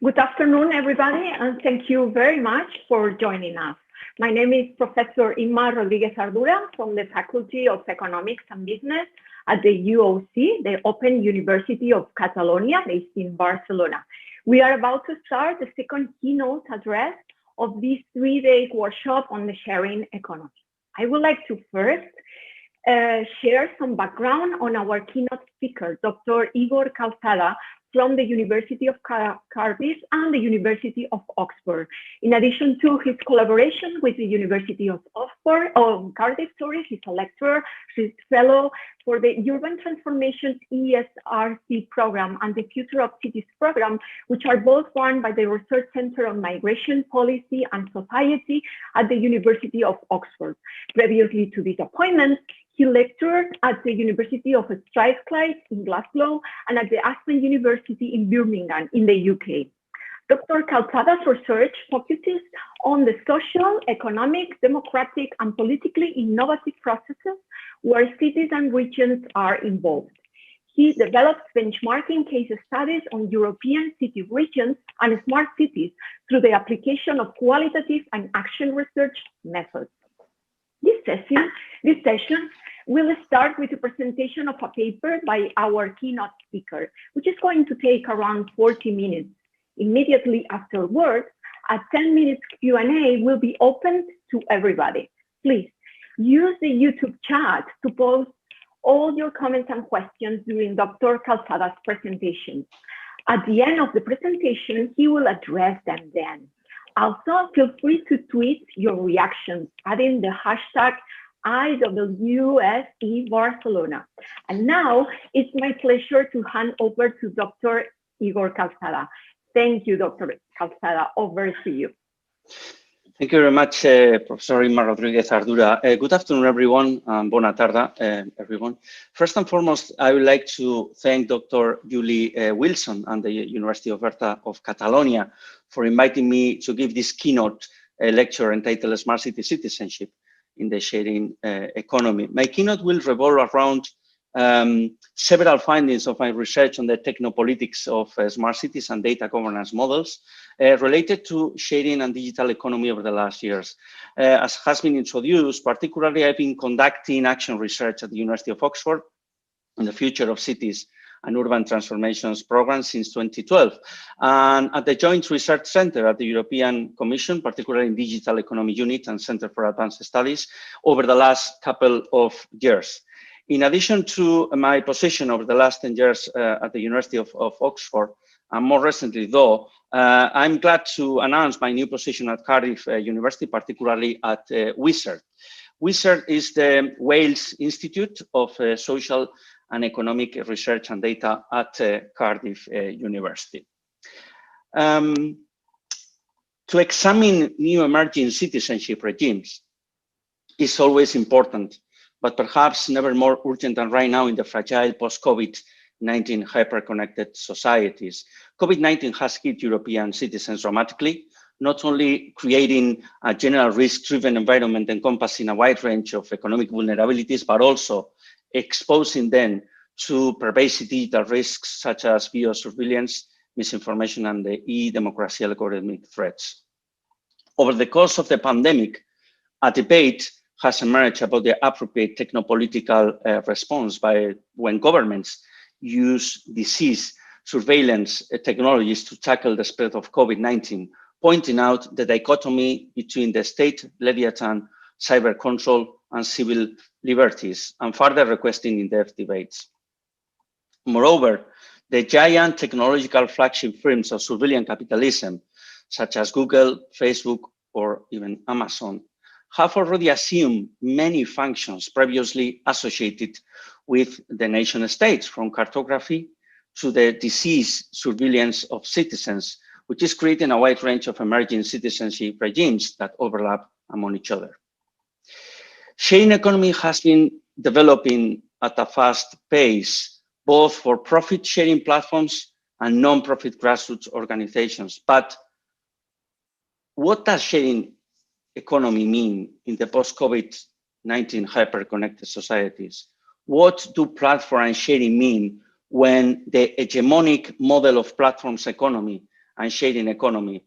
Good afternoon, everybody, and thank you very much for joining us. My name is Professor Inma Rodríguez-Ardura from the Faculty of Economics and Business at the UOC, the Open University of Catalonia, based in Barcelona. We are about to start the second keynote address of this three-day workshop on the sharing economy. I would like to first share some background on our keynote speaker, Dr. Igor Calzada, from the University of Cardiff and the University of Oxford. In addition to his collaboration with the University of Cardiff, he's a lecturer, he's fellow for the Urban Transformation ESRC program and the Future of Cities program, which are both run by the Research Center on Migration Policy and Society at the University of Oxford. Previously to this appointment, he lectured at the University of Strathclyde in Glasgow and at the Aspen University in Birmingham in the UK. Dr. Calzada's research focuses on the social, economic, democratic, and politically innovative processes where cities and regions are involved. He develops benchmarking case studies on European city regions and smart cities through the application of qualitative and action research methods. This session will start with a presentation of a paper by our keynote speaker, which is going to take around 40 minutes. Immediately afterwards, a 10-minute Q&A will be opened to everybody. Please use the YouTube chat to post all your comments and questions during Dr. Calzada's presentation. At the end of the presentation, he will address them then. Also, feel free to tweet your reactions, adding the hashtag IWSE Barcelona. And now it's my pleasure to hand over to Dr. Igor Calzada. Thank you, Dr. Calzada. Over to you. Thank you very much, Professor Inma Rodríguez-Ardura. Good afternoon, everyone, and bona tarda, everyone. First and foremost, I would like to thank Dr. Julie Wilson and the University of Catalonia for inviting me to give this keynote lecture entitled Smart City Citizenship in the sharing economy. My keynote will revolve around several findings of my research on the technopolitics of smart cities and data governance models related to sharing and digital economy over the last years. As has been introduced, particularly I've been conducting action research at the University of Oxford on the future of cities and urban transformations program since 2012, and at the Joint Research Center at the European Commission, particularly in Digital Economy Unit and Center for Advanced Studies over the last couple of years. In addition to my position over the last 10 years at the University of Oxford, and more recently though, I'm glad to announce my new position at Cardiff University, particularly at WISERD. WISERD is the Wales Institute of Social and Economic Research and Data at Cardiff University. To examine new emerging citizenship regimes is always important, but perhaps never more urgent than right now in the fragile post-COVID-19 hyper-connected societies. COVID-19 has hit European citizens dramatically, not only creating a general risk-driven environment encompassing a wide range of economic vulnerabilities, but also exposing them to pervasive digital risks such as biosurveillance, misinformation, and the e-democracy algorithmic threats. Over the course of the pandemic, a debate has emerged about the appropriate technopolitical response when governments use disease surveillance technologies to tackle the spread of COVID-19, pointing out the dichotomy between the state leviathan, cyber control, and civil liberties, and further requesting in-depth debates. Moreover, the giant technological flagship firms of surveillance capitalism, such as Google, Facebook, or even Amazon, have already assumed many functions previously associated with the nation states, from cartography to the disease surveillance of citizens, which is creating a wide range of emerging citizenship regimes that overlap among each other. Sharing economy has been developing at a fast pace, both for profit sharing platforms and non-profit grassroots organizations. But what does sharing economy mean in the post-COVID-19 hyper-connected societies? What do platform and sharing mean when the hegemonic model of platforms economy and sharing economy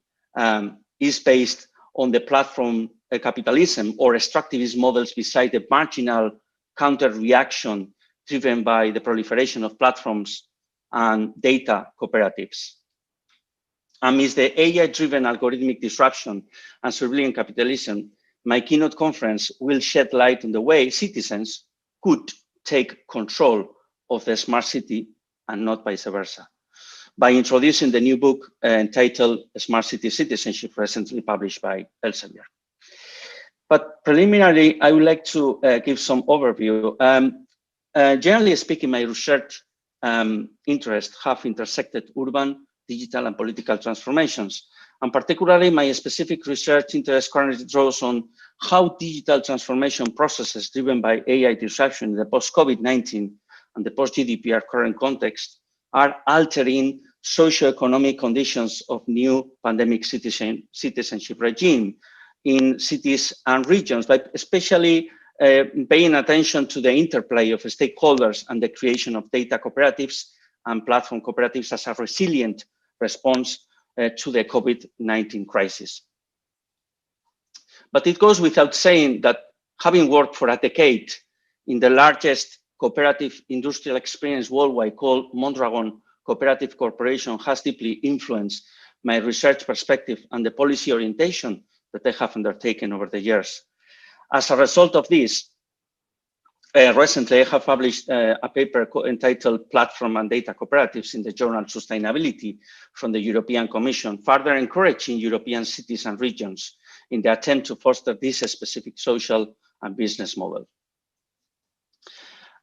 is based on the platform capitalism or extractivist models beside the marginal counter-reaction driven by the proliferation of platforms and data cooperatives. Amidst the AI-driven algorithmic disruption and surveillance capitalism, my keynote conference will shed light on the way citizens could take control of the smart city and not vice versa, by introducing the new book entitled Smart City Citizenship, recently published by Elsevier. But preliminarily, I would like to give some overview. Generally speaking, my research interests have intersected urban, digital, and political transformations. And particularly, my specific research interest currently draws on how digital transformation processes driven by AI disruption in the post-COVID-19 and the post-GDPR current context are altering socioeconomic conditions of new pandemic citizenship regime in cities and regions, but especially paying attention to the interplay of stakeholders and the creation of data cooperatives and platform cooperatives as a resilient response to the COVID-19 crisis. But it goes without saying that having worked for a decade in the largest cooperative industrial experience worldwide called Mondragon Cooperative Corporation has deeply influenced my research perspective and the policy orientation that I have undertaken over the years. As a result of this, recently I have published a paper entitled Platform and Data Cooperatives in the journal Sustainability from the European Commission, further encouraging European cities and regions in the attempt to foster this specific social and business model.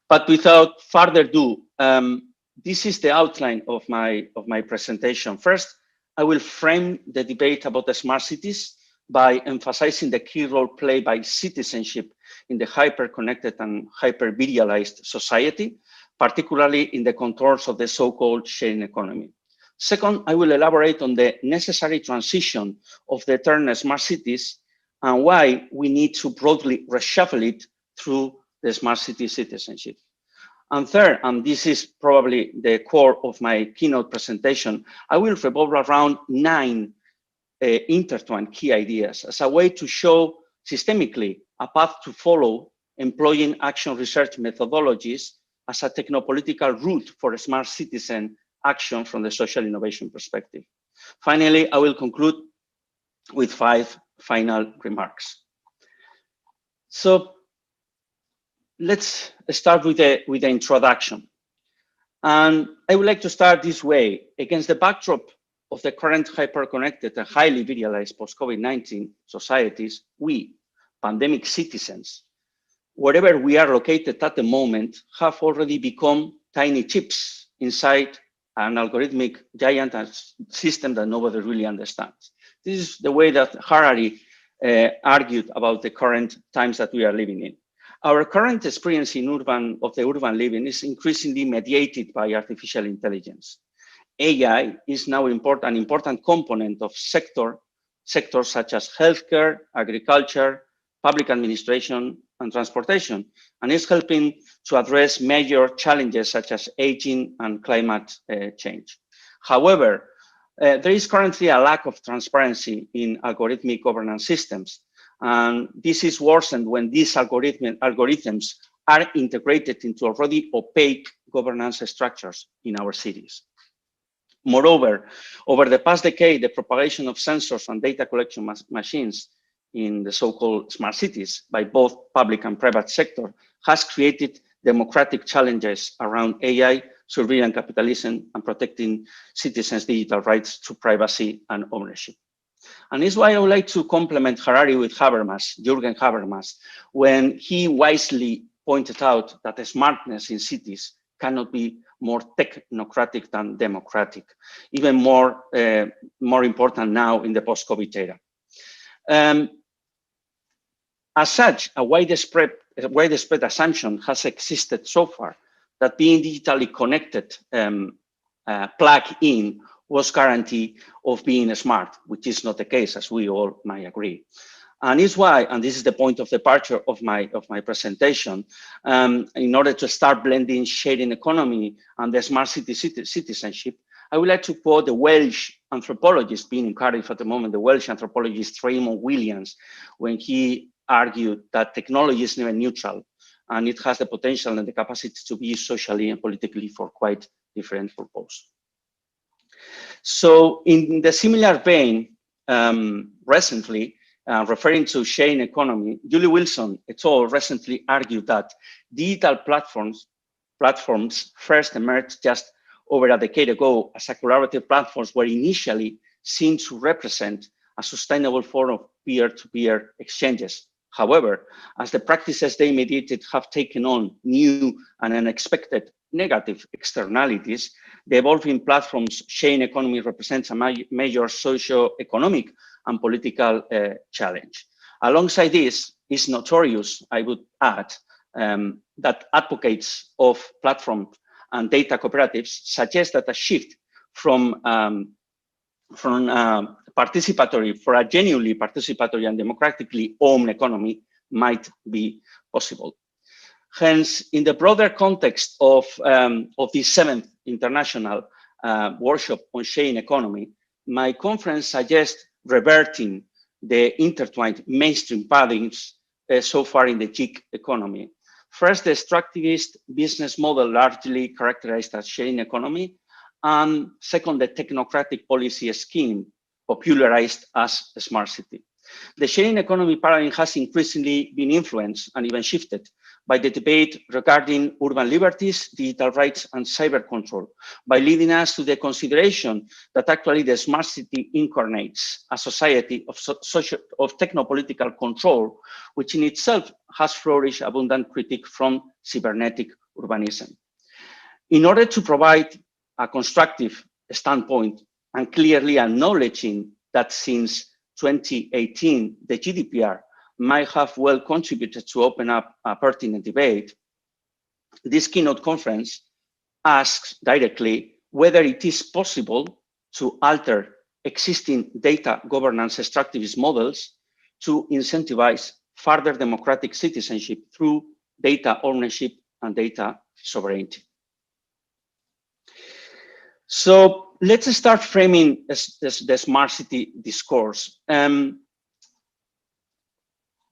But without further ado, this is the outline of my presentation. First, I will frame the debate about the smart cities by emphasizing the key role played by citizenship in the hyper-connected and hyper-virialized society, particularly in the contours of the so-called sharing economy. Second, I will elaborate on the necessary transition of the term smart cities and why we need to broadly reshuffle it through the smart city citizenship. And third, and this is probably the core of my keynote presentation, I will revolve around 9 intertwined key ideas as a way to show systemically a path to follow, employing action research methodologies as a technopolitical route for a smart citizen action from the social innovation perspective. Finally, I will conclude with 5 final remarks. So let's start with the introduction. And I would like to start this way. Against the backdrop of the current hyper-connected and highly virialized post-COVID-19 societies, we, pandemic citizens, wherever we are located at the moment, have already become tiny chips inside an algorithmic giant system that nobody really understands. This is the way that Harari argued about the current times that we are living in. Our current experience in urban living is increasingly mediated by artificial intelligence. AI is now an important component of sectors such as healthcare, agriculture, public administration, and transportation, and is helping to address major challenges such as aging and climate change. However, there is currently a lack of transparency in algorithmic governance systems, and this is worsened when these algorithms are integrated into already opaque governance structures in our cities. Moreover, over the past decade, the propagation of sensors and data collection machines in the so-called smart cities by both public and private sector has created democratic challenges around AI, surveillance capitalism, and protecting citizens' digital rights to privacy and ownership. And this is why I would like to compliment Harari with Jürgen Habermas, when he wisely pointed out that the smartness in cities cannot be more technocratic than democratic, even more important now in the post-COVID era. As such, a widespread assumption has existed so far that being digitally connected, plugged in, was guarantee of being smart, which is not the case, as we all might agree. And is why, and this is the point of departure of my presentation, in order to start blending sharing economy and the smart city citizenship, I would like to quote the Welsh anthropologist being encouraged at the moment, the Welsh anthropologist Raymond Williams, when he argued that technology is never neutral and it has the potential and the capacity to be socially and politically for quite different purposes. So in the similar vein, recently, referring to sharing economy, Julie Wilson et al. Recently argued that digital platforms first emerged just over a decade ago as a collaborative platforms were initially seen to represent a sustainable form of peer-to-peer exchanges. However, as the practices they mediated have taken on new and unexpected negative externalities, the evolving platforms sharing economy represents a major socio-economic and political challenge. Alongside this, it's notorious, I would add, that advocates of platform and data cooperatives suggest that a shift from participatory for a genuinely participatory and democratically owned economy might be possible. Hence, in the broader context of the 7th International Workshop on Sharing Economy, my conference suggests reverting the intertwined mainstream paradigms so far in the gig economy. First, the extractivist business model largely characterized as sharing economy, and second, the technocratic policy scheme popularized as a smart city. The sharing economy paradigm has increasingly been influenced and even shifted by the debate regarding urban liberties, digital rights, and cyber control, by leading us to the consideration that actually the smart city incarnates a society of techno-political control, which in itself has flourished abundant critique from cybernetic urbanism. In order to provide a constructive standpoint and clearly acknowledging that since 2018, the GDPR might have well contributed to open up a pertinent debate, this keynote conference asks directly whether it is possible to alter existing data governance extractivist models to incentivize further democratic citizenship through data ownership and data sovereignty. So let's start framing the smart city discourse.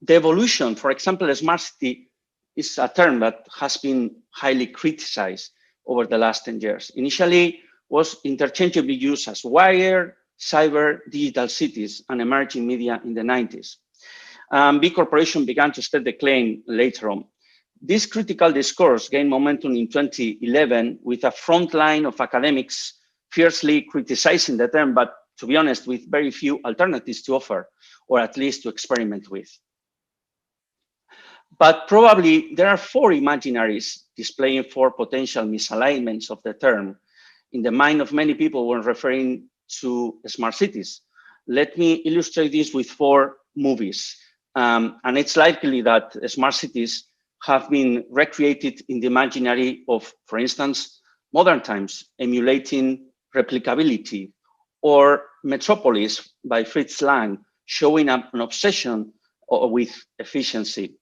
The evolution, for example, a smart city is a term that has been highly criticized over the last 10 years. Initially, was interchangeably used as wired, cyber, digital cities, and emerging media in the 90s. Big corporations began to state the claim later on. This critical discourse gained momentum in 2011 with a front line of academics fiercely criticizing the term, but to be honest, with very few alternatives to offer, or at least to experiment with. But probably there are 4 imaginaries displaying 4 potential misalignments of the term in the mind of many people when referring to smart cities. Let me illustrate this with 4 movies. And it's likely that smart cities have been recreated in the imaginary of, for instance, modern times, emulating replicability, or Metropolis by Fritz Lang, showing up an obsession with efficiency.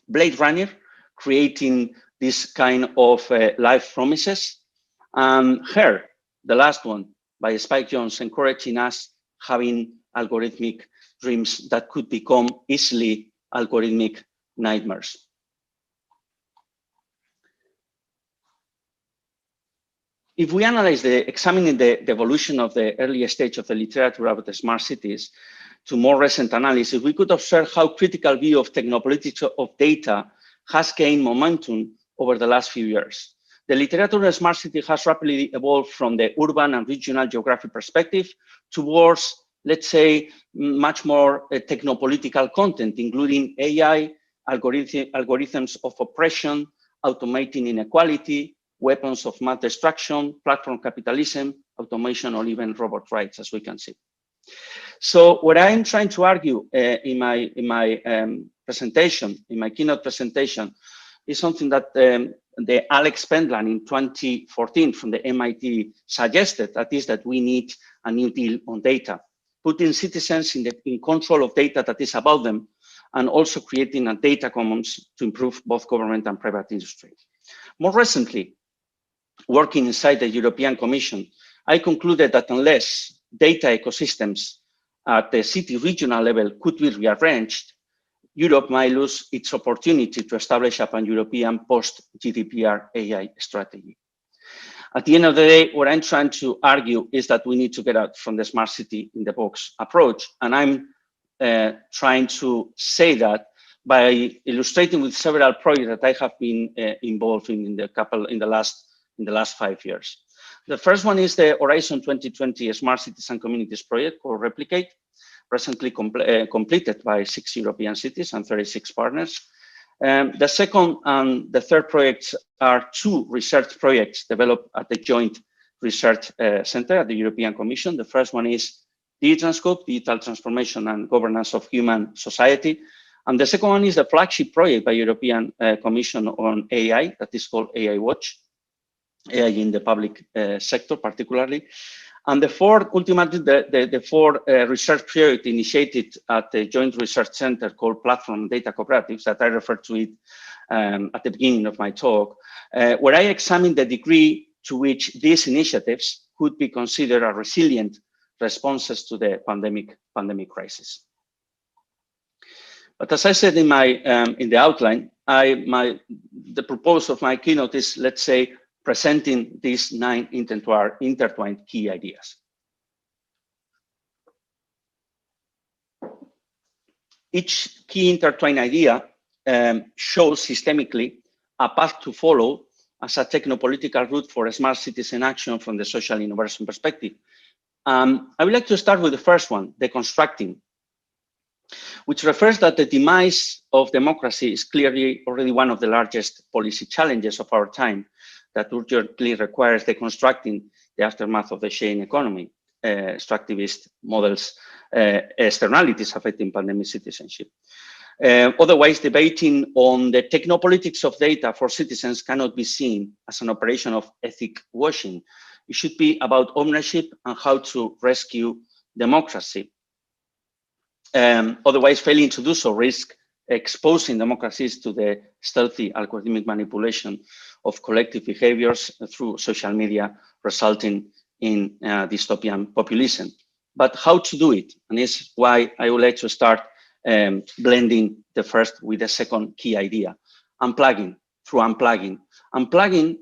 Blade Runner, creating this kind of life promises. And Her, the last one, by Spike Jonze, encouraging us having algorithmic dreams that could become easily algorithmic nightmares. If we analyze examining the evolution of the early stage of the literature about the smart cities to more recent analysis, we could observe how critical view of technopolitics of data has gained momentum over the last few years. The literature of the smart city has rapidly evolved from the urban and regional geographic perspective towards, let's say, much more technopolitical content, including AI, algorithms of oppression, automating inequality, weapons of mass destruction, platform capitalism, automation, or even robot rights, as we can see. So what I'm trying to argue in my presentation, in my keynote presentation, is something that the Alex Pendland in 2014 from the MIT suggested, that is that we need a new deal on data, putting citizens in control of data that is about them, and also creating a data commons to improve both government and private industry. More recently, working inside the European Commission I concluded that unless data ecosystems at the city regional level could be rearranged, Europe might lose its opportunity to establish a pan-European post-GDPR AI strategy. At the end of the day, what I'm trying to argue is that we need to get out from the smart city in the box approach. And I'm trying to say that by illustrating with several projects that I have been involved in the last 5 years. The first one is the Horizon 2020 Smart Cities and Communities project, called Replicate, recently completed by 6 European cities and 36 partners. The second and the third projects are 2 research projects developed at the Joint Research Center at the European Commission. The first one is DigiTranscope, Digital Transformation and Governance of Human Society. And the second one is the flagship project by European Commission on AI, that is called AI Watch, AI in the public sector particularly. And the fourth, ultimately, the fourth research project initiated at the Joint Research Center called Platform Data Cooperatives, that I referred to it at the beginning of my talk, where I examined the degree to which these initiatives could be considered a resilient responses to the pandemic crisis. But as I said in the outline, the purpose of my keynote is, let's say, presenting these 9 intertwined key ideas. Each key intertwined idea shows systemically a path to follow as a technopolitical route for a smart citizen action from the social innovation perspective. I would like to start with the first one, deconstructing, which refers that the demise of democracy is clearly already one of the largest policy challenges of our time that urgently requires deconstructing the aftermath of the sharing economy, extractivist models, externalities affecting pandemic citizenship. Otherwise, debating on the technopolitics of data for citizens cannot be seen as an operation of ethic washing. It should be about ownership and how to rescue democracy. Otherwise, failing to do so risk exposing democracies to the stealthy algorithmic manipulation of collective behaviors through social media, resulting in dystopian populism. But how to do it? And this is why I would like to start blending the first with the second key idea, unplugging, through unplugging. Unplugging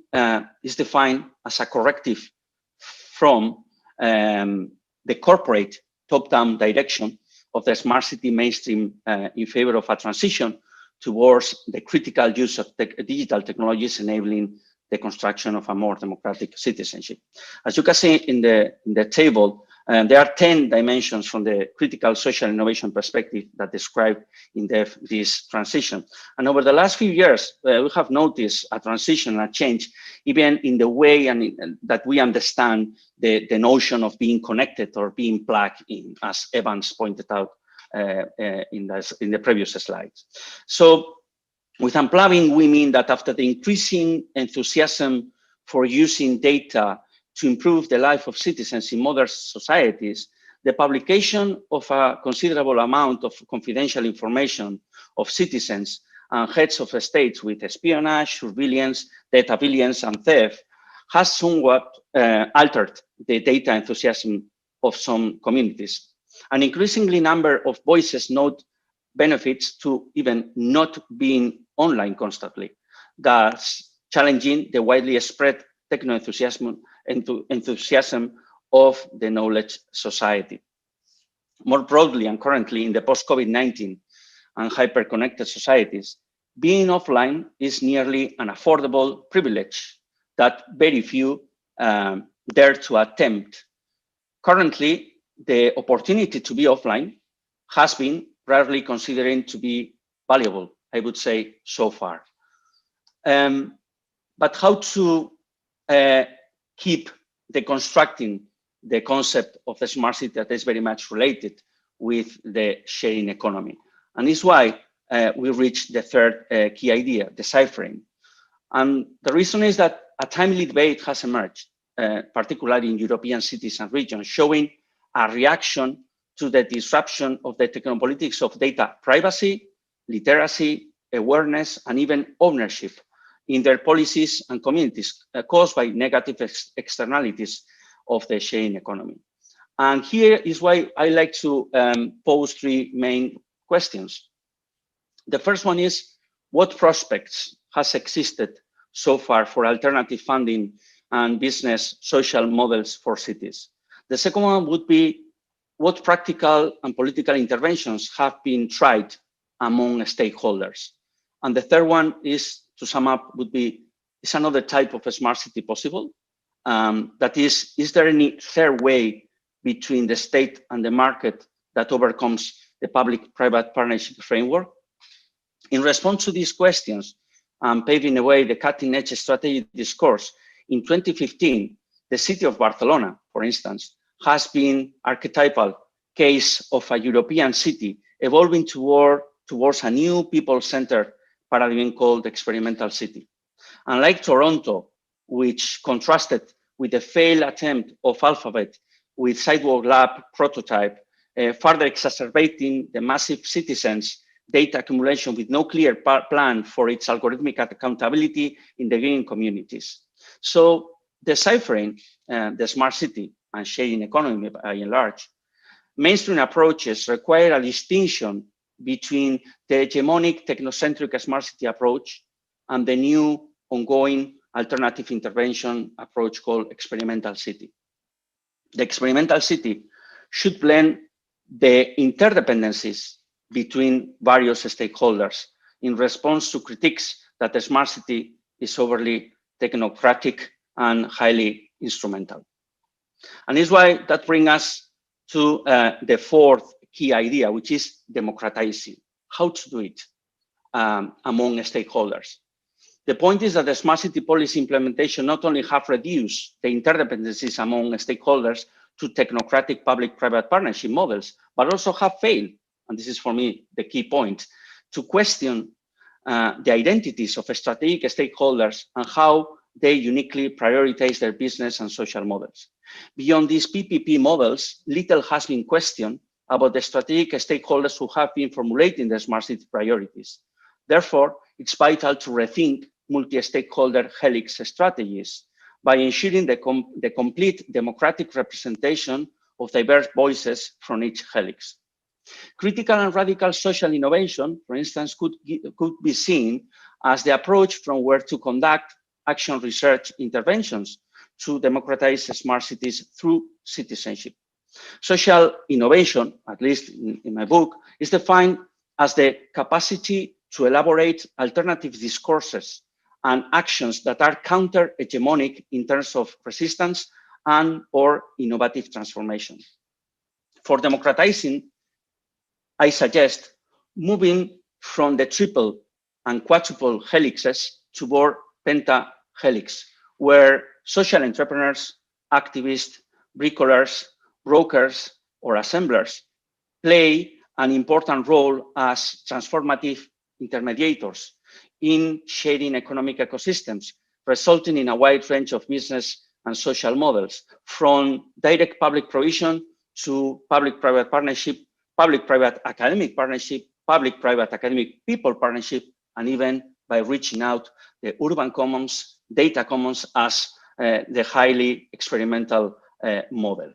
is defined as a corrective from the corporate top-down direction of the smart city mainstream in favor of a transition towards the critical use of digital technologies enabling the construction of a more democratic citizenship. As you can see in the table, there are 10 dimensions from the critical social innovation perspective that describe in depth this transition. And over the last few years, we have noticed a transition, a change, even in the way that we understand the notion of being connected or being plugged in, as Evans pointed out in the previous slides. So with unplugging, we mean that after the increasing enthusiasm for using data to improve the life of citizens in modern societies, the publication of a considerable amount of confidential information of citizens and heads of states with espionage, surveillance, data billions, and theft has somewhat altered the data enthusiasm of some communities. An increasingly number of voices note benefits to even not being online constantly, thus challenging the widely spread techno-enthusiasm of the knowledge society. More broadly and currently in the post-COVID-19 and hyper-connected societies, being offline is nearly an affordable privilege that very few dare to attempt. Currently, the opportunity to be offline has been rarely considered to be valuable, I would say, so far. But how to keep deconstructing the concept of the smart city that is very much related with the sharing economy. And it's why we reached the third key idea, deciphering. And the reason is that a timely debate has emerged, particularly in European cities and regions, showing a reaction to the disruption of the technopolitics of data privacy, literacy, awareness, and even ownership in their policies and communities caused by negative externalities of the sharing economy. And here is why I like to pose three main questions. The first one is, what prospects has existed so far for alternative funding and business social models for cities? The second one would be, what practical and political interventions have been tried among stakeholders? And the third one is, to sum up, would be, is another type of a smart city possible? That is there any fair way between the state and the market that overcomes the public-private partnership framework? In response to these questions, paving the way the cutting-edge strategy discourse, in 2015, the city of Barcelona, for instance, has been archetypal case of a European city evolving towards a new people-centered paradigm called experimental city. Unlike Toronto, which contrasted with the failed attempt of Alphabet with Sidewalk Lab prototype, further exacerbating the massive citizens' data accumulation with no clear plan for its algorithmic accountability in the green communities. So deciphering the smart city and sharing economy by and large, mainstream approaches require a distinction between the hegemonic technocentric smart city approach and the new ongoing alternative intervention approach called experimental city. The experimental city should blend the interdependencies between various stakeholders in response to critiques that the smart city is overly technocratic and highly instrumental. And it's why that brings us to the fourth key idea, which is democratizing. How to do it among stakeholders. The point is that the smart city policy implementation not only have reduced the interdependencies among stakeholders to technocratic public-private partnership models, but also have failed, and this is for me the key point, to question the identities of strategic stakeholders and how they uniquely prioritize their business and social models. Beyond these PPP models, little has been questioned about the strategic stakeholders who have been formulating the smart city priorities. Therefore, it's vital to rethink multi-stakeholder helix strategies by ensuring the complete democratic representation of diverse voices from each helix. Critical and radical social innovation, for instance, could be seen as the approach from where to conduct action research interventions to democratize smart cities through citizenship. Social innovation, at least in my book, is defined as the capacity to elaborate alternative discourses and actions that are counter-hegemonic in terms of resistance and or innovative transformation. For democratizing, I suggest moving from the triple and quadruple helixes toward pentahelix, where social entrepreneurs, activists, bricolers, brokers, or assemblers play an important role as transformative intermediators in sharing economic ecosystems, resulting in a wide range of business and social models, from direct public provision to public-private partnership, public-private academic partnership, public-private academic people partnership, and even by reaching out the urban commons, data commons as the highly experimental model.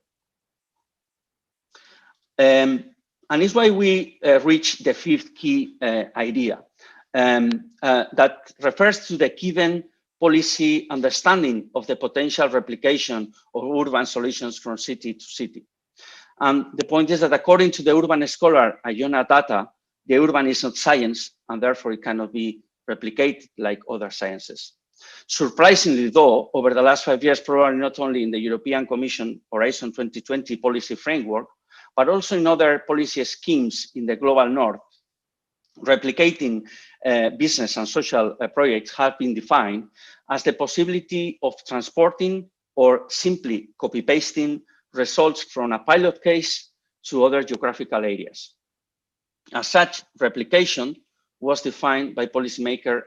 And it's why we reach the fifth key idea that refers to the given policy understanding of the potential replication of urban solutions from city to city. And the point is that according to the urban scholar Iona Data, the urban is not science, and therefore it cannot be replicated like other sciences. Surprisingly, though, over the last 5 years, probably not only in the European Commission Horizon 2020 policy framework, but also in other policy schemes in the global north, replicating business and social projects have been defined as the possibility of transporting or simply copy-pasting results from a pilot case to other geographical areas. As such, replication was defined by policymakers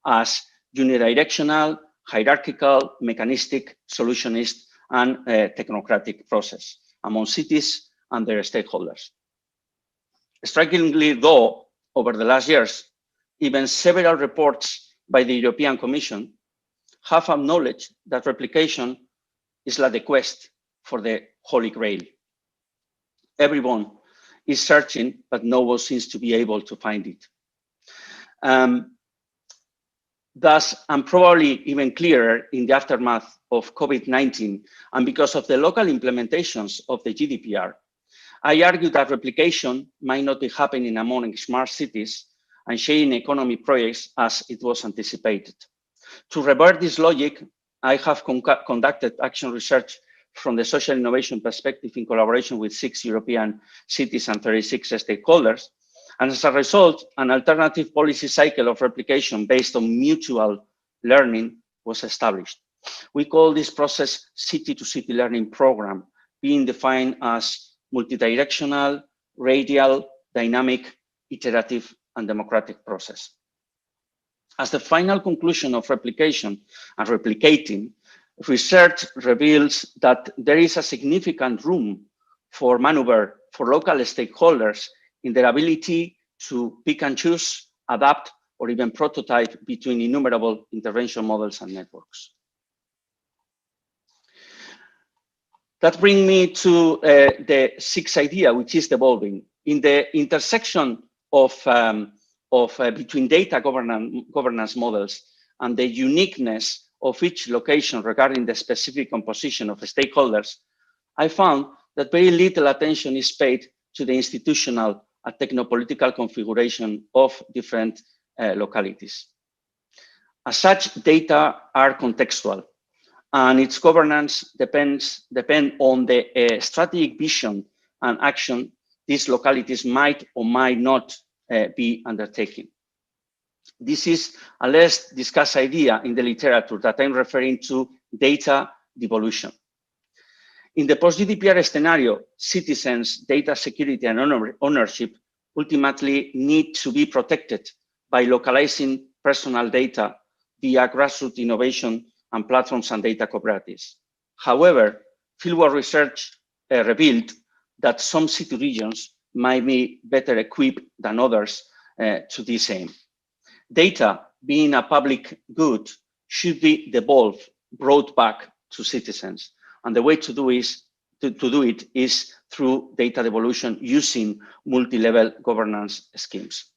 as unidirectional, hierarchical, mechanistic, solutionist, and technocratic process among cities and their stakeholders. Strikingly, though, over the last years, even several reports by the European Commission have acknowledged that replication is like the quest for the Holy Grail. Everyone is searching, but no one seems to be able to find it. Thus, and probably even clearer in the aftermath of COVID-19, and because of the local implementations of the GDPR, I argue that replication might not be happening among smart cities and sharing economy projects as it was anticipated. To revert this logic, I have conducted action research from the social innovation perspective in collaboration with 6 European cities and 36 stakeholders. And as a result, an alternative policy cycle of replication based on mutual learning was established. We call this process city-to-city learning program, being defined as multidirectional, radial, dynamic, iterative, and democratic process. As the final conclusion of replication and replicating, research reveals that there is a significant room for maneuver for local stakeholders in their ability to pick and choose, adapt, or even prototype between innumerable intervention models and networks. That brings me to the 6th idea, which is evolving. In the intersection of between data governance models and the uniqueness of each location regarding the specific composition of stakeholders, I found that very little attention is paid to the institutional and technopolitical configuration of different localities. As such, data are contextual, and its governance depend on the strategic vision and action these localities might or might not be undertaking. This is a less discussed idea in the literature that I'm referring to data devolution. In the post-GDPR scenario, citizens' data security and ownership ultimately need to be protected by localizing personal data via grassroots innovation and platforms and data cooperatives. However, fieldwork research revealed that some city regions might be better equipped than others to this aim. Data, being a public good, should be devolved, brought back to citizens. And the way to do it is through data devolution using multi-level governance schemes.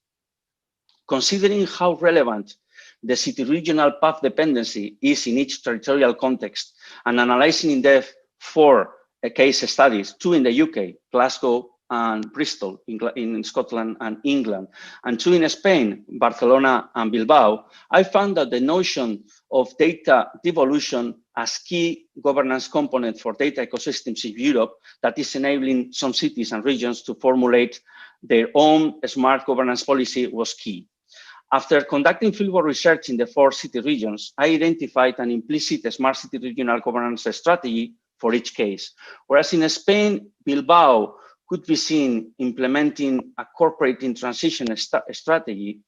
Considering how relevant the city regional path dependency is in each territorial context, and analyzing in depth 4 case studies, 2 in the UK, Glasgow and Bristol in Scotland and England, and 2 in Spain, Barcelona and Bilbao, I found that the notion of data devolution as key governance component for data ecosystems in Europe that is enabling some cities and regions to formulate their own smart governance policy was key. After conducting fieldwork research in the 4 city regions, I identified an implicit smart city regional governance strategy for each case. Whereas in Spain, Bilbao could be seen implementing a corporate transition strategy,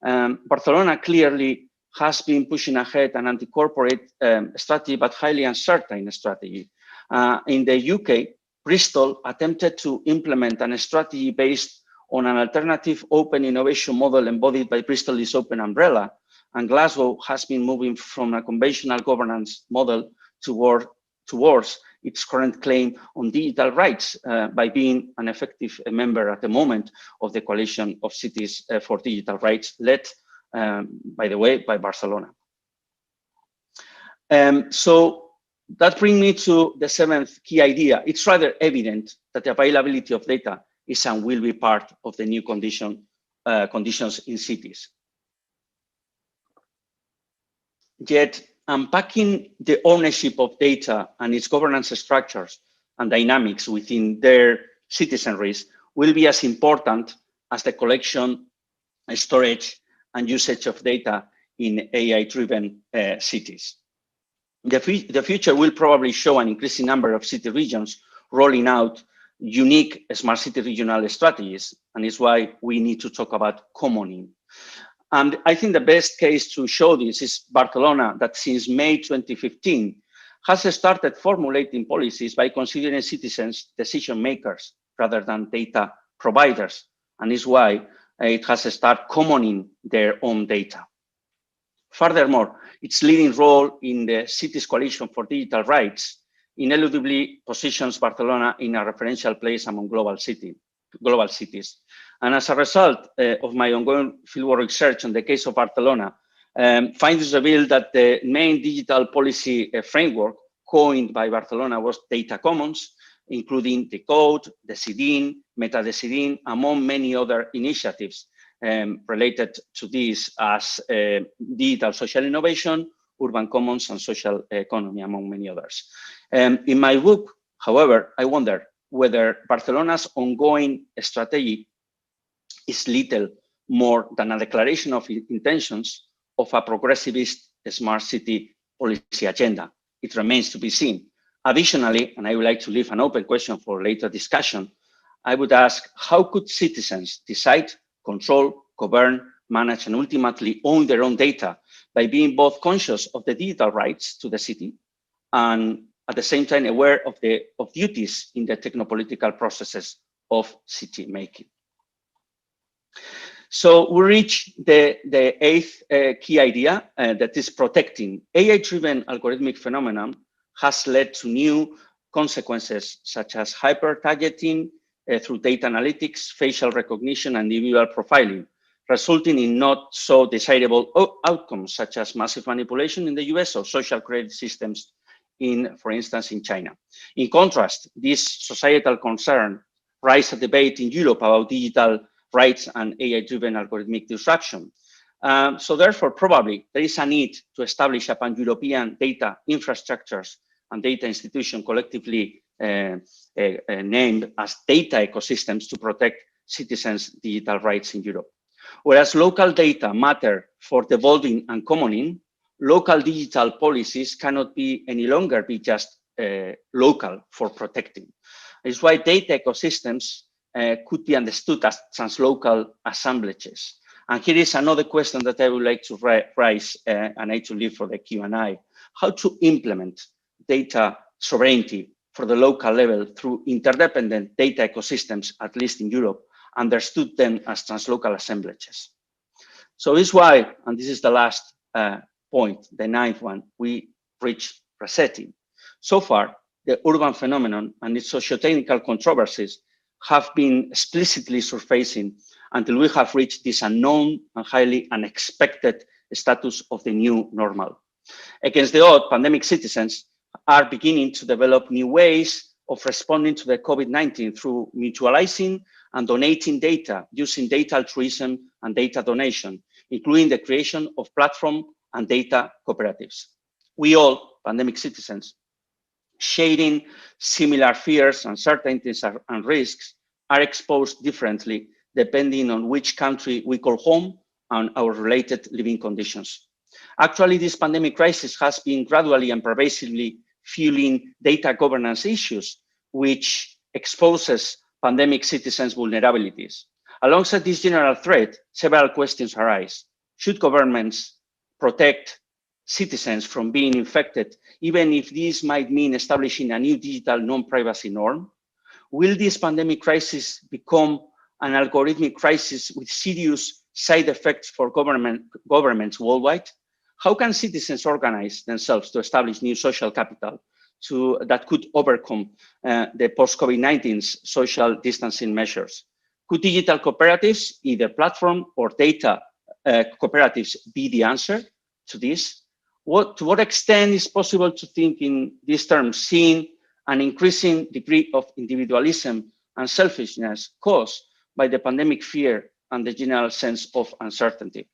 Barcelona clearly has been pushing ahead an anti-corporate strategy, but highly uncertain strategy. In the UK, Bristol attempted to implement a strategy based on an alternative open innovation model embodied by Bristol's open umbrella, and Glasgow has been moving from a conventional governance model towards its current claim on digital rights by being an effective member at the moment of the Coalition of Cities for Digital Rights, led, by the way, by Barcelona. So that brings me to the 7th key idea. It's rather evident that the availability of data is and will be part of the new conditions in cities. Yet, unpacking the ownership of data and its governance structures and dynamics within their citizenries will be as important as the collection, storage, and usage of data in AI-driven cities. The future will probably show an increasing number of city regions rolling out unique smart city regional strategies, and it's why we need to talk about commoning. And I think the best case to show this is Barcelona, that since May 2015 has started formulating policies by considering citizens decision makers rather than data providers, and is why it has started commoning their own data. Furthermore, its leading role in the Cities Coalition for Digital Rights ineludibly positions Barcelona in a referential place among global cities. And as a result of my ongoing fieldwork research on the case of Barcelona, findings revealed that the main digital policy framework coined by Barcelona was data commons, including the code, Decidim, Meta-Decidim, among many other initiatives related to this as digital social innovation, urban commons, and social economy, among many others. In my book, however, I wonder whether Barcelona's ongoing strategy is little more than a declaration of intentions of a progressivist smart city policy agenda. It remains to be seen. Additionally, and I would like to leave an open question for later discussion, I would ask, how could citizens decide, control, govern, manage, and ultimately own their own data by being both conscious of the digital rights to the city and at the same time aware of duties in the technopolitical processes of city making? So we reach the eighth key idea, that is protecting. AI-driven algorithmic phenomenon has led to new consequences such as hyper-targeting through data analytics, facial recognition, and individual profiling, resulting in not so desirable outcomes such as massive manipulation in the US or social credit systems for instance, in China. In contrast, this societal concern raised a debate in Europe about digital rights and AI-driven algorithmic disruption. So therefore, probably there is a need to establish a pan-European data infrastructures and data institution collectively named as data ecosystems to protect citizens' digital rights in Europe. Whereas local data matter for devolving and commoning, local digital policies cannot be any longer be just local for protecting. It's why data ecosystems could be understood as translocal assemblages. And here is another question that I would like to raise, and I need to leave for the Q&A. How to implement data sovereignty for the local level through interdependent data ecosystems, at least in Europe, understood then as translocal assemblages. So this is why, and this is the last point, the ninth one, we reach resetting. So far, the urban phenomenon and its socio-technical controversies have been explicitly surfacing until we have reached this unknown and highly unexpected status of the new normal. Against the odd, pandemic citizens are beginning to develop new ways of responding to the COVID-19 through mutualizing and donating data using data altruism and data donation, including the creation of platform and data cooperatives. We all, pandemic citizens, sharing similar fears, uncertainties, and risks, are exposed differently depending on which country we call home and our related living conditions. Actually, this pandemic crisis has been gradually and pervasively fueling data governance issues, which exposes pandemic citizens' vulnerabilities. Alongside this general threat, several questions arise. Should governments protect citizens from being infected, even if this might mean establishing a new digital non-privacy norm? Will this pandemic crisis become an algorithmic crisis with serious side effects for governments worldwide? How can citizens organize themselves to establish new social capital that could overcome the post-COVID-19 social distancing measures? Could digital cooperatives, either platform or data cooperatives, be the answer to this? To what extent is possible to think in these terms, seeing an increasing degree of individualism and selfishness caused by the pandemic fear and the general sense of uncertainty?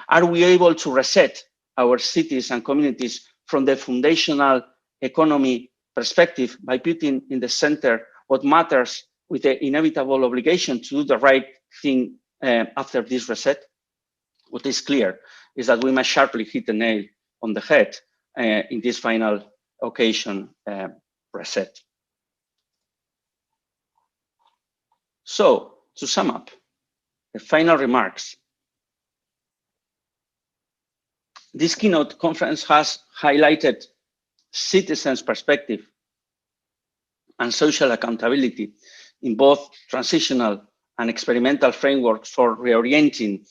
Are we able to reset our cities and communities from the foundational economy perspective by putting in the center what matters with the inevitable obligation to do the right thing after this reset? What is clear is that we must sharply hit the nail on the head in this final occasion reset. So, to sum up, the final remarks. This keynote conference has highlighted citizens' perspective and social accountability in both transitional and experimental frameworks for reorienting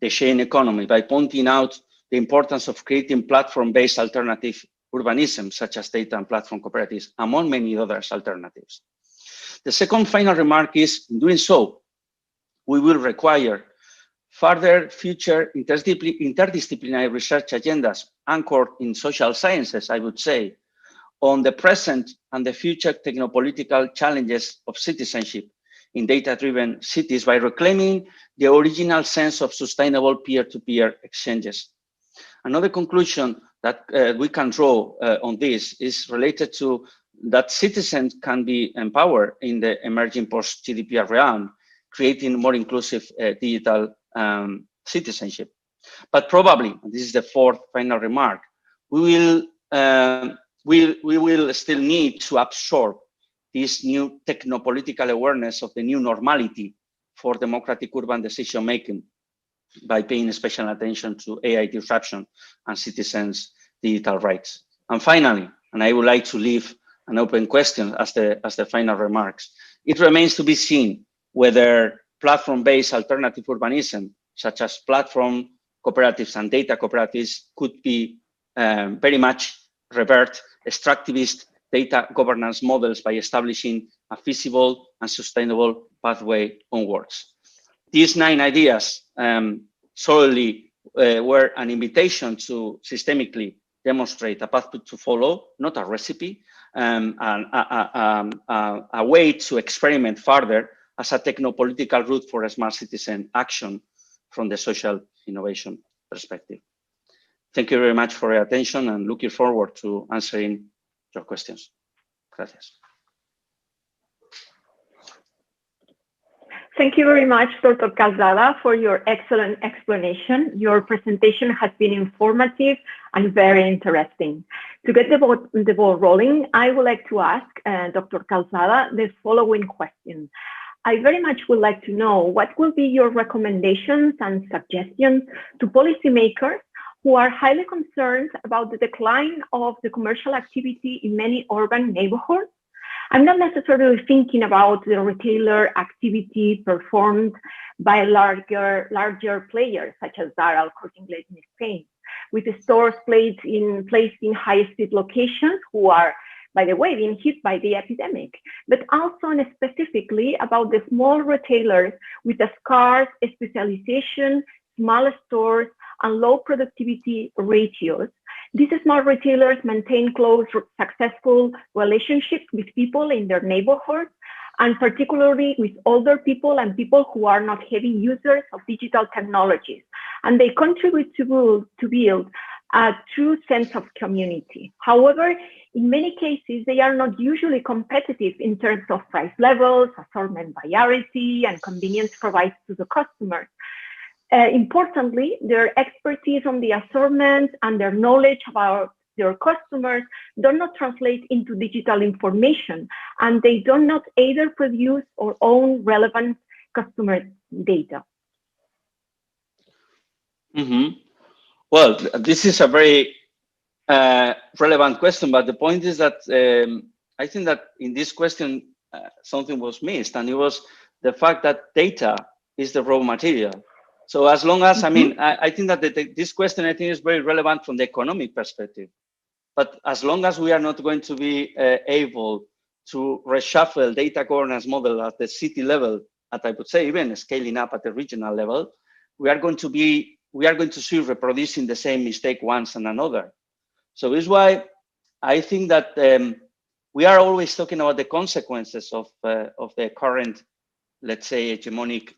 the sharing economy by pointing out the importance of creating platform-based alternative urbanism, such as data and platform cooperatives, among many others alternatives. The second final remark is, in doing so, we will require further future interdisciplinary research agendas anchored in social sciences, I would say, on the present and the future technopolitical challenges of citizenship in data-driven cities by reclaiming the original sense of sustainable peer-to-peer exchanges. Another conclusion that we can draw on this is related to that citizens can be empowered in the emerging post-GDPR realm, creating more inclusive digital citizenship. But probably, and this is the fourth final remark, we will still need to absorb this new technopolitical awareness of the new normality for democratic urban decision-making by paying special attention to AI disruption and citizens' digital rights. And finally, and I would like to leave an open question as the final remarks, it remains to be seen whether platform-based alternative urbanism, such as platform cooperatives and data cooperatives, could be very much revert extractivist data governance models by establishing a feasible and sustainable pathway onwards. These 9 ideas solely were an invitation to systemically demonstrate a path to follow, not a recipe, and a way to experiment further as a technopolitical route for a smart citizen action from the social innovation perspective. Thank you very much for your attention and looking forward to answering your questions. Gracias. Thank you very much, Dr. Calzada, for your excellent explanation. Your presentation has been informative and very interesting. To get the ball rolling, I would like to ask Dr. Calzada the following question. I very much would like to know what will be your recommendations and suggestions to policymakers who are highly concerned about the decline of the commercial activity in many urban neighborhoods. I'm not necessarily thinking about the retailer activity performed by larger players such as Zara or Corte Inglés in Spain, with the stores placed in high-speed locations who are, by the way, being hit by the epidemic, but also and specifically about the small retailers with a scarce specialization, small stores, and low productivity ratios. These small retailers maintain close, successful relationships with people in their neighborhoods, and particularly with older people and people who are not heavy users of digital technologies. And they contribute to build a true sense of community. However, in many cases, they are not usually competitive in terms of price levels, assortment variety, and convenience provided to the customers. Importantly, their expertise on the assortment and their knowledge about their customers do not translate into digital information, and they do not either produce or own relevant customer data. Mm-hmm. Well, this is a very relevant question, but the point is that I think that in this question, something was missed, and it was the fact that data is the raw material. So as long as, I mean, I think that this question, I think, is very relevant from the economic perspective. But as long as we are not going to be able to reshuffle data governance model at the city level, at I would say even scaling up at the regional level, we are going to see reproducing the same mistake once and another. So it's why I think that we are always talking about the consequences of the current, let's say, hegemonic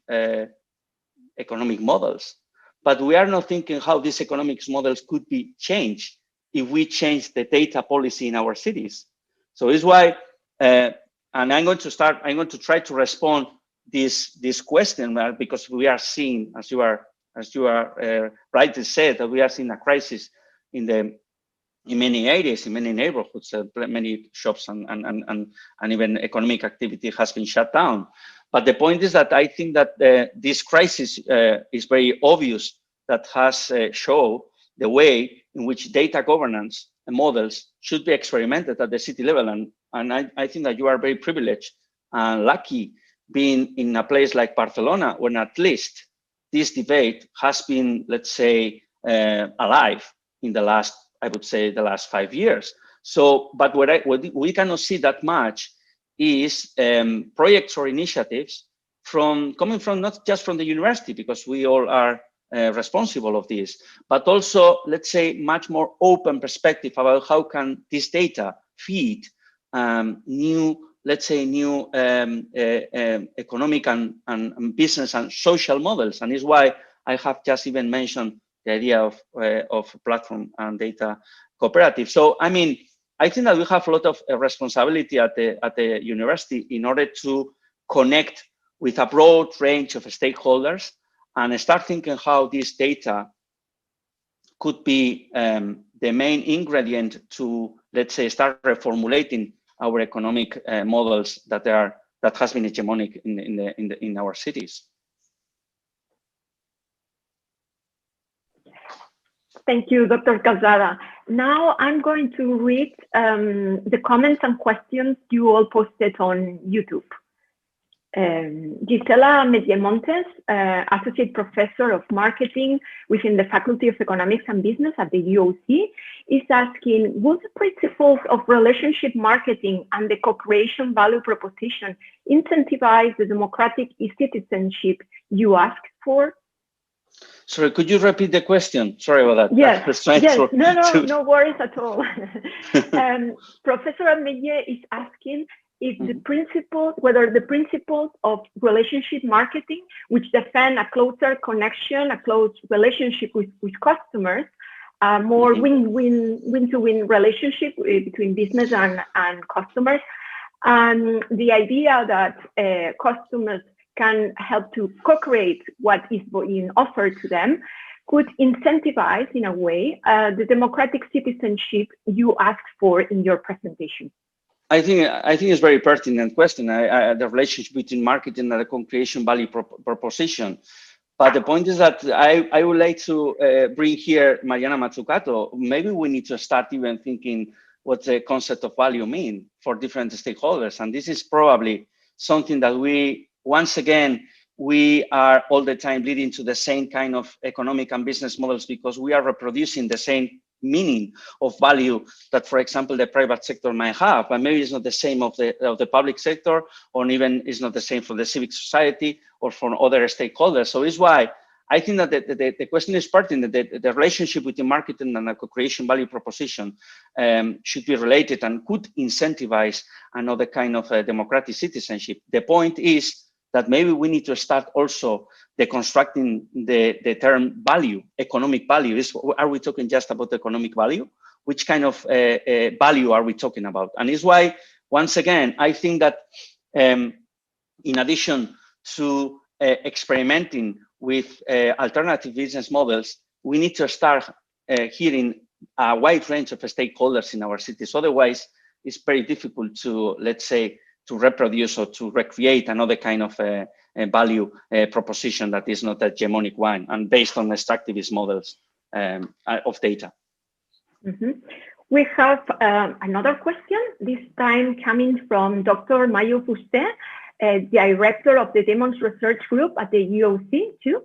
economic models, but we are not thinking how these economic models could be changed if we change the data policy in our cities. So it's why, and I'm going to try to respond this question, because we are seeing, as you are rightly said, that we are seeing a crisis in many areas, in many neighborhoods, many shops and even economic activity has been shut down. But the point is that I think that this crisis is very obvious, that has shown the way in which data governance models should be experimented at the city level. And I think that you are very privileged and lucky being in a place like Barcelona, when at least this debate has been, let's say, alive in the last I would say, the last 5 years. So, but what we cannot see that much is projects or initiatives coming from not just from the university, because we all are responsible of this, but also, let's say, much more open perspective about how can this data feed new economic and business and social models. And is why I have just even mentioned the idea of platform and data cooperative. So, I mean, I think that we have a lot of responsibility at the university in order to connect with a broad range of stakeholders and start thinking how this data could be the main ingredient to, let's say, start reformulating our economic models that has been hegemonic in our cities. Thank you, Dr. Calzada. Now I'm going to read the comments and questions you all posted on YouTube. Gisela Mediemontes, Associate Professor of Marketing within the Faculty of Economics and Business at the UOC, is asking, would the principles of relationship marketing and the co-creation value proposition incentivize the democratic citizenship you asked for? Sorry, could you repeat the question? Sorry about that. Yes, no worries at all. Professor Medie is asking if whether the principles of relationship marketing, which defend a closer connection, a close relationship with customers, a more win-to-win relationship between business and customers, and the idea that customers can help to co-create what is being offered to them, could incentivize, in a way, the democratic citizenship you asked for in your presentation. I think it's a very pertinent question. The relationship between marketing and the co-creation value proposition. But the point is that I would like to bring here Mariana Mazzucato. Maybe we need to start even thinking what the concept of value mean for different stakeholders. And this is probably something that once again, we are all the time leading to the same kind of economic and business models because we are reproducing the same meaning of value that, for example, the private sector might have, but maybe it's not the same of the public sector, or even it's not the same for the civic society or for other stakeholders. So it's why I think that the question is pertinent, that the relationship between marketing and the co-creation value proposition should be related and could incentivize another kind of democratic citizenship. The point is that maybe we need to start also deconstructing the term value, economic value. Are we talking just about economic value? Which kind of value are we talking about? And it's why, once again, I think that in addition to experimenting with alternative business models, we need to start hearing a wide range of stakeholders in our cities. Otherwise, it's very difficult to, let's say, to reproduce or to recreate another kind of value proposition that is not a hegemonic one and based on extractivist models of data. We have another question, this time coming from Dr. Mayo Fuste, Director of the Demons Research Group at the UOC too.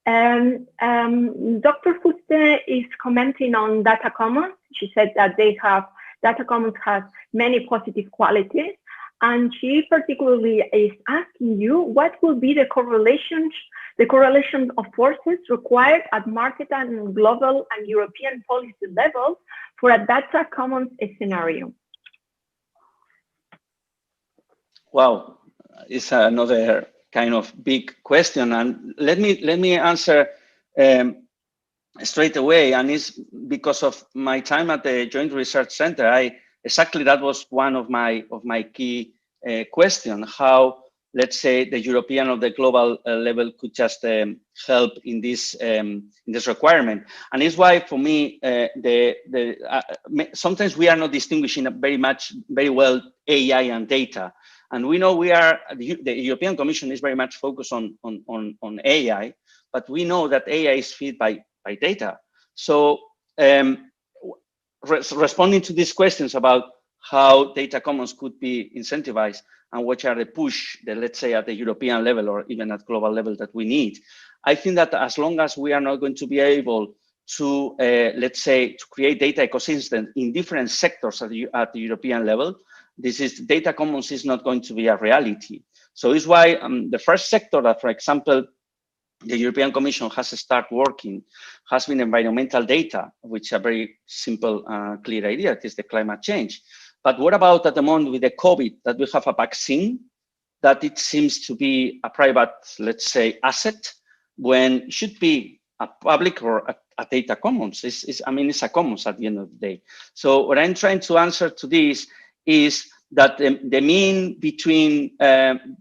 Dr. Fuste is commenting on data commons. She said that data commons has many positive qualities. And she particularly is asking you what will be the correlation of forces required at market and global and European policy levels for a data commons scenario. Wow, it's another kind of big question, and let me answer straight away. And it's because of my time at the Joint Research Center. Exactly, that was one of my key question, how, let's say, the European or the global level could just help in this requirement. And it's why, for me, sometimes we are not distinguishing very well AI and data. And we know the European Commission is very much focused on AI, but we know that AI is fed by data. So responding to these questions about how data commons could be incentivized and what are the push that, let's say, at the European level or even at global level that we need. I think that as long as we are not going to be able to, let's say, to create data ecosystems in different sectors at the European level, data commons is not going to be a reality. So it's why the first sector that, for example, the European Commission has started working has been environmental data, which is a very simple, clear idea. It is the climate change. But what about at the moment with the COVID, that we have a vaccine, that it seems to be a private, let's say, asset, when it should be a public or a data commons. I mean, it's a commons at the end of the day. So what I'm trying to answer to this is that the mean between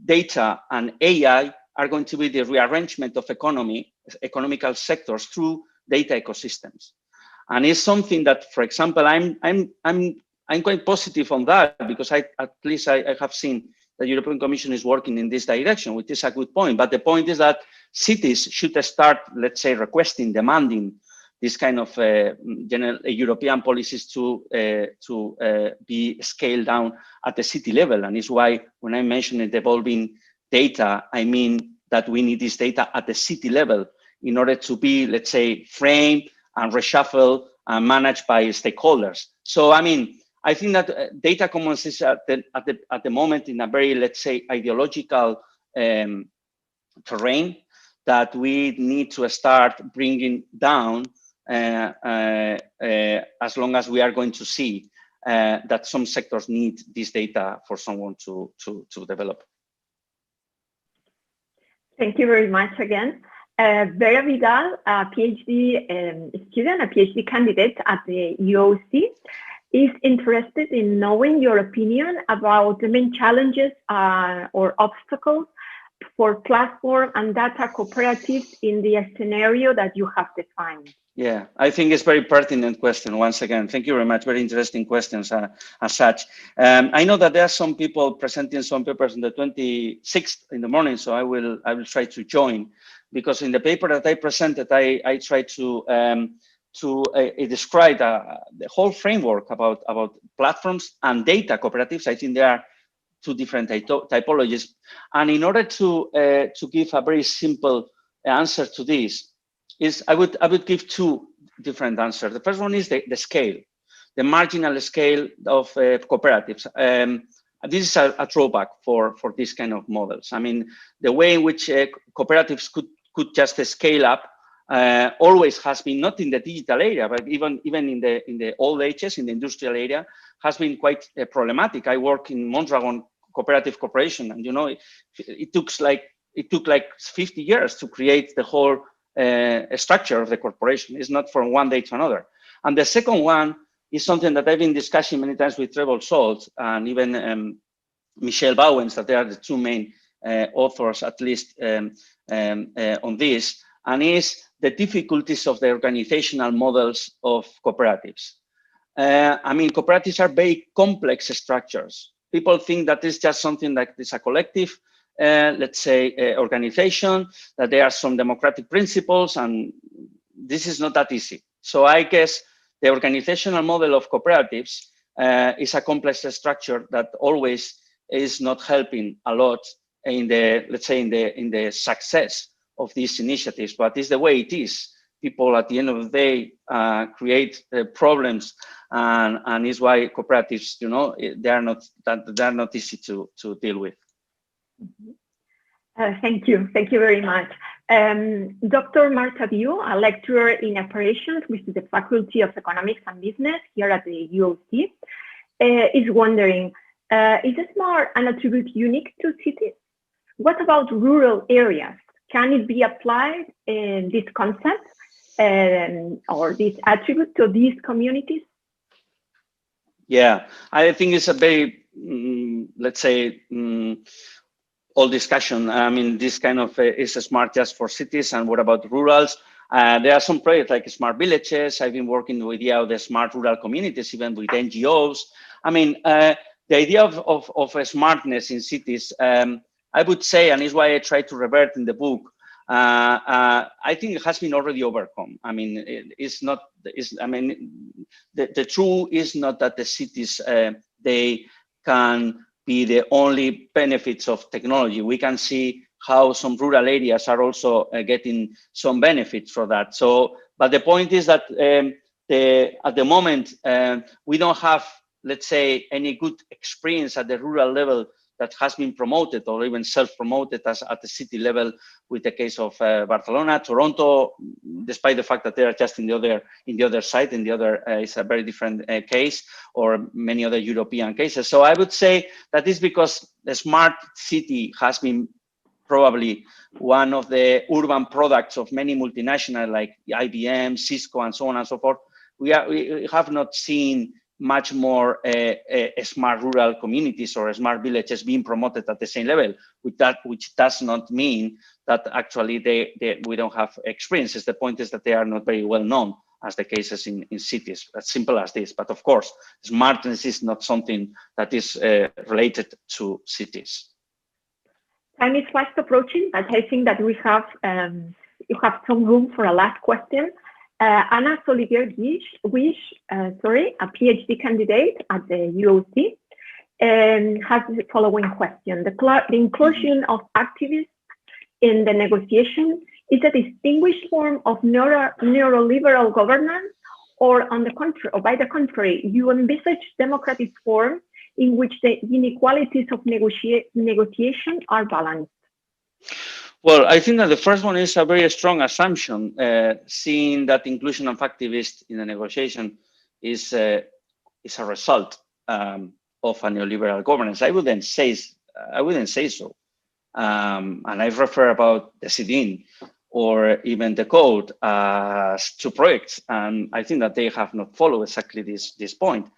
data and AI are going to be the rearrangement of economical sectors through data ecosystems. And it's something that, for example, I'm quite positive on that, because at least I have seen the European Commission is working in this direction, which is a good point. But the point is that cities should start, let's say, demanding this kind of general European policies to be scaled down at the city level. And it's why when I mentioned evolving data, I mean that we need this data at the city level in order to be, let's say, framed and reshuffled and managed by stakeholders. So, I mean, I think that data commons is at the moment in a very, let's say, ideological terrain that we need to start bringing down as long as we are going to see that some sectors need this data for someone to develop. Thank you very much again. Vera Vidal, a PhD student, a PhD candidate at the UOC, is interested in knowing your opinion about the main challenges or obstacles for platform and data cooperatives in the scenario that you have defined. Yeah, I think it's a very pertinent question. Once again, thank you very much. Very interesting questions as such. I know that there are some people presenting some papers on the 26th in the morning, so I will try to join, because in the paper that I presented, I tried to describe the whole framework about platforms and data cooperatives. I think there are two different typologies, and in order to give a very simple answer to this, I would give two different answers. The first one is the scale, the marginal scale of cooperatives. This is a drawback for this kind of models. I mean, the way in which cooperatives could just scale up always has been, not in the digital area, but even in the old ages, in the industrial area, has been quite problematic. I work in Mondragon Cooperative Corporation, and you know, it took like 50 years to create the whole structure of the corporation. It's not from one day to another. And the second one is something that I've been discussing many times with Trevor Salt and even Michelle Bowens, that they are the two main authors, at least on this, and is the difficulties of the organizational models of cooperatives. I mean, cooperatives are very complex structures. People think that it's just something like it's a collective, let's say, organization, that there are some democratic principles, and this is not that easy. So I guess the organizational model of cooperatives is a complex structure that always is not helping a lot in the, let's say, in the success of these initiatives, but it's the way it is. People at the end of the day create problems, and is why cooperatives, you know, they're not easy to deal with. Thank you very much. Dr. Marta Biu, a lecturer in operations with the Faculty of Economics and Business here at the UOC, is wondering, is SMART an attribute unique to cities? What about rural areas? Can it be applied in this concept or this attribute to these communities? Yeah, I think it's a very, let's say, all discussion. I mean, this kind of is smart just for cities, and what about rurals? There are some projects like smart villages. I've been working with the smart rural communities, even with NGOs. I mean, the idea of smartness in cities, I would say, and is why I try to revert in the book, I think it has been already overcome. I mean, the truth is not that the cities, they can be the only benefits of technology. We can see how some rural areas are also getting some benefits for that. So But the point is that at the moment, we don't have, let's say, any good experience at the rural level that has been promoted or even self-promoted as at the city level, with the case of Barcelona, Toronto, despite the fact that they are just in the other side, in the other is a very different case, or many other European cases. So I would say that is because the smart city has been probably one of the urban products of many multinationals like IBM, Cisco, and so on and so forth. We have not seen much more smart rural communities or smart villages being promoted at the same level, which does not mean that actually we don't have experiences. The point is that they are not very well known as the cases in cities, as simple as this. But of course, smartness is not something that is related to cities. Time is fast approaching, but I think that we have you have some room for a last question. Anna Solivier-Wish, a PhD candidate at the UOC, has the following question. The inclusion of activists in the negotiation is a distinguished form of neoliberal governance, or on the contrary, or by the contrary, you envisage democratic form in which the inequalities of negotiation are balanced? Well, I think that the first one is a very strong assumption, seeing that inclusion of activists in the negotiation is a result of a neoliberal governance. I wouldn't say so. And I refer about the sit-in or even the code as two projects, and I think that they have not followed exactly this point.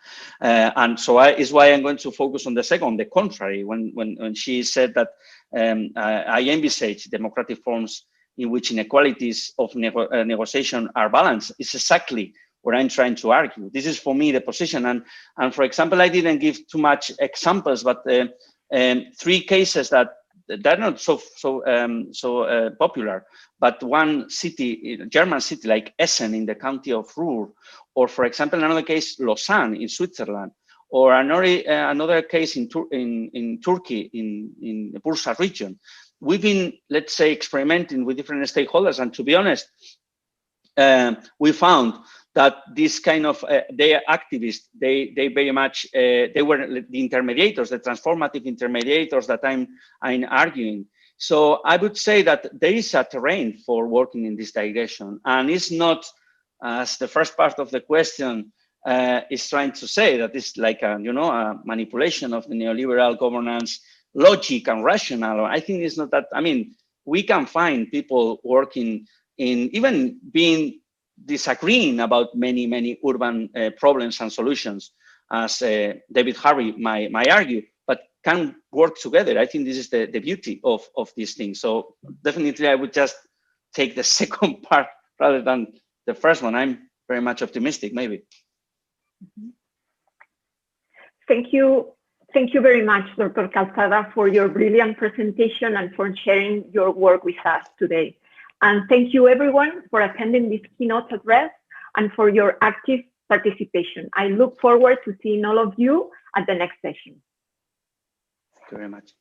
And so is why I'm going to focus on the second, the contrary, when she said that I envisage democratic forms in which inequalities of negotiation are balanced. It's exactly what I'm trying to argue. This is for me the position. And for example, I didn't give too much examples, but three cases that they're not so popular, but one city, German city like Essen in the county of Ruhr, or for example, another case, Lausanne in Switzerland, or another case in Turkey, in the Bursa region. We've been, let's say, experimenting with different stakeholders, and to be honest, we found that this kind of they are activists. They very much they were the intermediators, the transformative intermediators that I'm arguing. So I would say that there is a terrain for working in this direction, and it's not, as the first part of the question is trying to say, that it's like a manipulation of the neoliberal governance logic and rationale. I think it's not that. I mean, we can find people working in even being disagreeing about many urban problems and solutions, as David Harvey might argue, but can work together. I think this is the beauty of these things. So definitely I would just take the second part rather than the first one. I'm very much optimistic, maybe. Thank you. Thank you very much, Dr. Calzada, for your brilliant presentation and for sharing your work with us today. And thank you everyone for attending this keynote address and for your active participation. I look forward to seeing all of you at the next session. Thank you very much.